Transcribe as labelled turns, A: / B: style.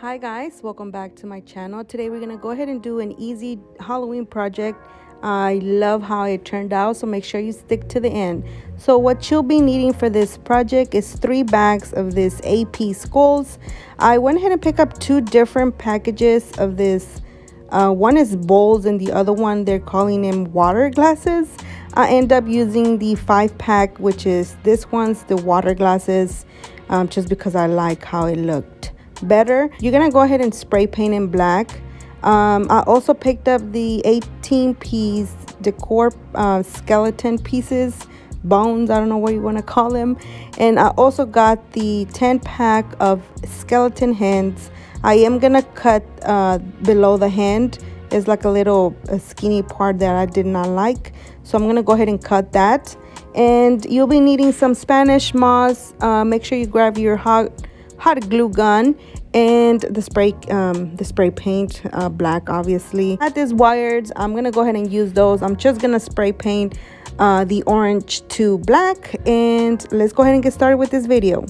A: Hi guys, welcome back to my channel. Today we're gonna go ahead and do an easy Halloween project. I love how it turned out, so make sure you stick to the end. So what you'll be needing for this project is 3 bags of this AP skulls. I went ahead and picked up 2 different packages of this. One is bowls and the other one they're calling them water glasses. I end up using the 5-pack, which is this one's the water glasses, just because I like how it looked better. You're gonna go ahead and spray paint in black. I also picked up the 18-piece decor skeleton pieces, bones, I don't know what you want to call them. And I also got the 10-pack of skeleton hands. I am gonna cut below the hand. It's like a little skinny part that I did not like, so I'm gonna go ahead and cut that. And you'll be needing some Spanish moss. Make sure you grab your hot glue gun and the spray paint, black obviously. I had these wires. I'm gonna go ahead and use those. I'm just gonna spray paint the orange to black, and let's go ahead and get started with this video.